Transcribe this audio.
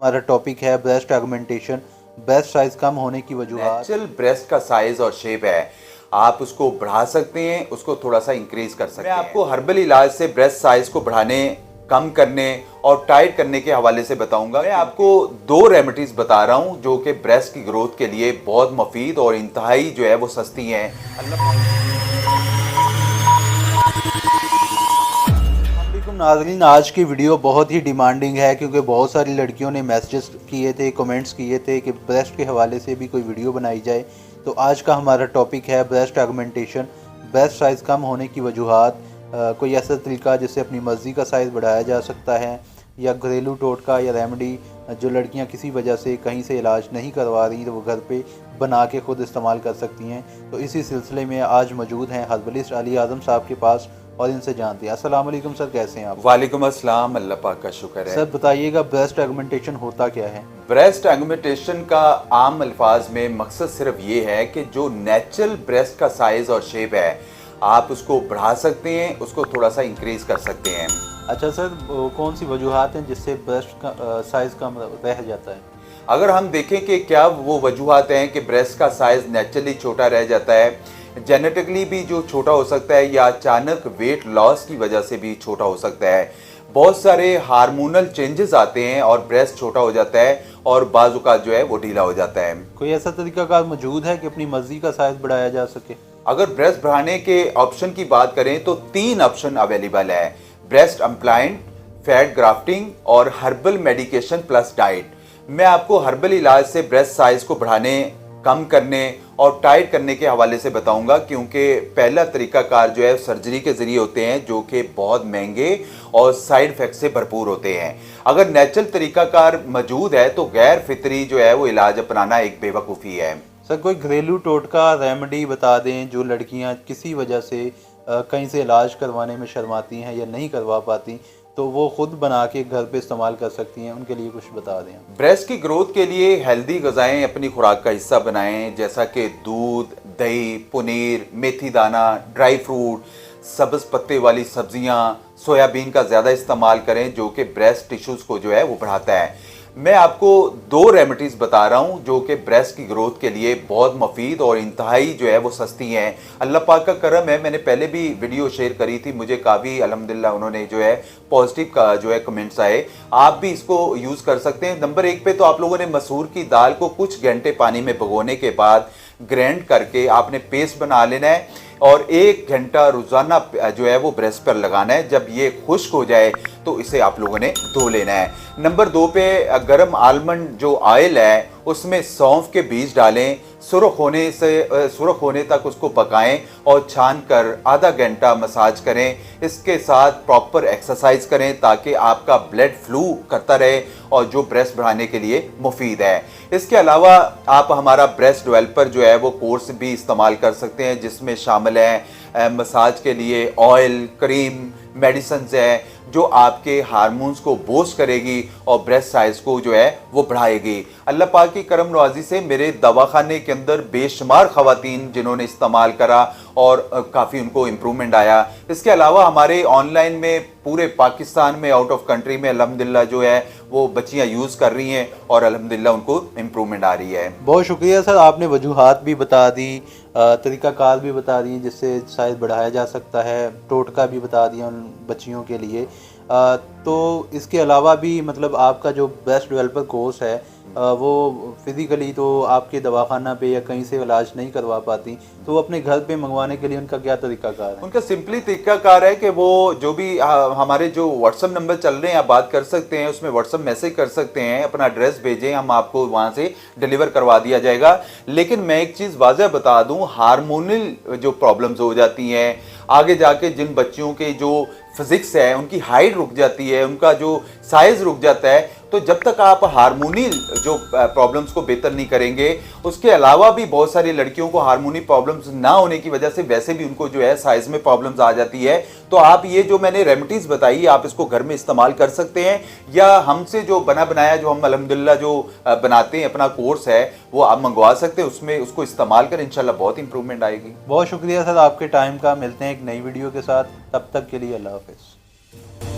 हमारा टॉपिक है breast augmentation. Breast size कम होने की वजूहात। नेचुरल ब्रेस्ट का साइज और शेप है, आप उसको बढ़ा सकते हैं, उसको थोड़ा सा इंक्रीज कर सकते हैं। मैं आपको हर्बल इलाज से ब्रेस्ट साइज को बढ़ाने, कम करने और टाइट करने के हवाले से बताऊंगा। मैं आपको 2 रेमेडीज बता रहा हूं जो कि ब्रेस्ट की ग्रोथ के लिए बहुत मुफीद और इंतहाई जो है वो सस्ती हैं। नाज़रीन, आज की वीडियो बहुत ही डिमांडिंग है क्योंकि बहुत सारी लड़कियों ने मैसेजेस किए थे, कमेंट्स किए थे कि ब्रेस्ट के हवाले से भी कोई वीडियो बनाई जाए। तो आज का हमारा टॉपिक है ब्रेस्ट ऑगमेंटेशन। ब्रेस्ट साइज़ कम होने की वजूहात, कोई ऐसा तरीका जिससे अपनी मर्ज़ी का साइज़ बढ़ाया जा सकता है, या घरेलू टोटका या रेमेडी जो लड़कियां किसी वजह से कहीं से इलाज नहीं करवा रही तो वो घर पे बना के ख़ुद इस्तेमाल कर सकती हैं। तो इसी सिलसिले में आज मौजूद हैं हर्बलिस्ट अली आज़म साहब के पास और इनसे जानते हैं। अस्सलाम वालेकुम सर, कैसे हैं आप? वालेकुम अस्सलाम, अल्लाह पाक का शुक्र है। सर बताइएगा, ब्रेस्ट ऑगमेंटेशन होता क्या है? ब्रेस्ट ऑगमेंटेशन का आम अल्फाज में मकसद सिर्फ ये है कि जो नेचुरल ब्रेस्ट का साइज और शेप है आप उसको बढ़ा सकते हैं, उसको थोड़ा सा इंक्रीज कर सकते हैं। अच्छा सर, कौन सी वजूहात हैं जिससे ब्रेस्ट का साइज कम रह जाता है? अगर हम देखें कि क्या वो वजूहात हैं कि ब्रेस्ट का साइज नेचुरली छोटा रह जाता है, जेनेटिकली भी जो छोटा हो सकता है, या अचानक वेट लॉस की वजह से भी छोटा हो सकता है। बहुत सारे हार्मोनल चेंजेस आते हैं और ब्रेस्ट छोटा हो जाता है और बाजू का जो है वो ढीला हो जाता है। कोई ऐसा तरीकाकार मौजूद है कि अपनी मर्जी का साइज बढ़ाया जा सके? अगर ब्रेस्ट बढ़ाने के ऑप्शन की बात करें तो 3 ऑप्शन अवेलेबल है: ब्रेस्ट इम्प्लांट, फैट ग्राफ्टिंग और हर्बल मेडिकेशन प्लस डाइट। मैं आपको हर्बल इलाज से ब्रेस्ट साइज को बढ़ाने, कम करने और टाइट करने के हवाले से बताऊंगा, क्योंकि पहला तरीकाकार जो है सर्जरी के जरिए होते हैं जो कि बहुत महंगे और साइड इफेक्ट से भरपूर होते हैं। अगर नेचुरल तरीकाकार मौजूद है तो गैर फितरी जो है वो इलाज अपनाना एक बेवकूफ़ी है। सर कोई घरेलू टोटका रेमेडी बता दें जो लड़कियां किसी वजह से कहीं से इलाज करवाने में शर्माती हैं या नहीं करवा पाती, तो वो खुद बना के घर पे इस्तेमाल कर सकती हैं, उनके लिए कुछ बता दें। ब्रेस्ट की ग्रोथ के लिए हेल्दी ग़िज़ाएँ अपनी खुराक का हिस्सा बनाएं, जैसा कि दूध, दही, पनीर, मेथी दाना, ड्राई फ्रूट, सब्ज़ पत्ते वाली सब्जियां, सोयाबीन का ज़्यादा इस्तेमाल करें जो कि ब्रेस्ट टिश्यूज़ को जो है वो बढ़ाता है। मैं आपको 2 रेमेडीज़ बता रहा हूं जो कि ब्रेस्ट की ग्रोथ के लिए बहुत मुफीद और इंतहाई जो है वो सस्ती हैं। अल्लाह पाक का करम है, मैंने पहले भी वीडियो शेयर करी थी, मुझे काफ़ी अल्हम्दुलिल्लाह उन्होंने जो है पॉजिटिव का जो है कमेंट्स आए। आप भी इसको यूज़ कर सकते हैं। नंबर 1 पे तो आप लोगों ने मसूर की दाल को कुछ घंटे पानी में भिगोने के बाद ग्राइंड करके आपने पेस्ट बना लेना है और 1 घंटा रोज़ाना जो है वो ब्रेस्ट पर लगाना है। जब ये खुश्क हो जाए तो इसे आप लोगों ने धो लेना है। नंबर 2 पे गरम आलमंड जो ऑयल है उसमें सौंफ के बीज डालें, सुर्ख होने तक उसको पकाएं और छान कर आधा घंटा मसाज करें। इसके साथ प्रॉपर एक्सरसाइज करें ताकि आपका ब्लड फ्लू करता रहे और जो ब्रेस्ट बढ़ाने के लिए मुफीद है। इसके अलावा आप हमारा ब्रेस्ट डेवलपर जो है वो कोर्स भी इस्तेमाल कर सकते हैं, जिसमें शामिल है मसाज के लिए ऑयल, क्रीम, मेडिसिन है जो आपके हार्मोन्स को बूस्ट करेगी और ब्रेस्ट साइज को जो है वो बढ़ाएगी। अल्लाह पाक की करम नवाजी से मेरे दवाखाने के अंदर बेशुमार खवातीन जिन्होंने इस्तेमाल करा और काफ़ी उनको इम्प्रूवमेंट आया। इसके अलावा हमारे ऑनलाइन में पूरे पाकिस्तान में, आउट ऑफ कंट्री में अल्हम्दुलिल्लाह जो है वो बच्चियां यूज़ कर रही हैं और अल्हम्दुलिल्लाह उनको इम्प्रूवमेंट आ रही है। बहुत शुक्रिया सर, आपने वजूहात भी बता दी, तरीक़ाकार भी बता दिए जिससे साइज़ बढ़ाया जा सकता है, टोटका भी बता दिया उन बच्चियों के लिए। तो इसके अलावा भी मतलब आपका जो ब्रेस्ट डेवलपर कोर्स है वो फिज़िकली तो आपके दवाखाना पे या कहीं से इलाज नहीं करवा पाती, तो वो अपने घर पे मंगवाने के लिए उनका क्या तरीकाकार है? उनका सिंपली तरीकाकार है कि वो जो भी हमारे जो व्हाट्सअप नंबर चल रहे हैं आप बात कर सकते हैं, उसमें व्हाट्सअप मैसेज कर सकते हैं, अपना एड्रेस भेजें, हम आपको वहाँ से डिलीवर करवा दिया जाएगा। लेकिन मैं एक चीज़ वाज़ह बता दूँ, हार्मोनल जो प्रॉब्लम्स हो जाती हैं आगे जाके, जिन बच्चियों के जो फिजिक्स है उनकी हाइट रुक जाती है, उनका जो साइज रुक जाता है, तो जब तक आप हार्मोनी जो प्रॉब्लम्स को बेहतर नहीं करेंगे, उसके अलावा भी बहुत सारी लड़कियों को हार्मोनी प्रॉब्लम्स ना होने की वजह से वैसे भी उनको जो है साइज में प्रॉब्लम्स आ जाती है। तो आप ये जो मैंने रेमेडीज बताई आप इसको घर में इस्तेमाल कर सकते हैं, या हमसे जो बना बनाया जो हम अल्हम्दुलिल्लाह जो बनाते हैं अपना कोर्स है वो आप मंगवा सकते हैं, उसमें उसको इस्तेमाल कर इंशाल्लाह बहुत इंप्रूवमेंट आएगी। बहुत शुक्रिया सर आपके टाइम का। मिलते हैं एक नई वीडियो के साथ, तब तक के लिए अल्लाह हाफिज़।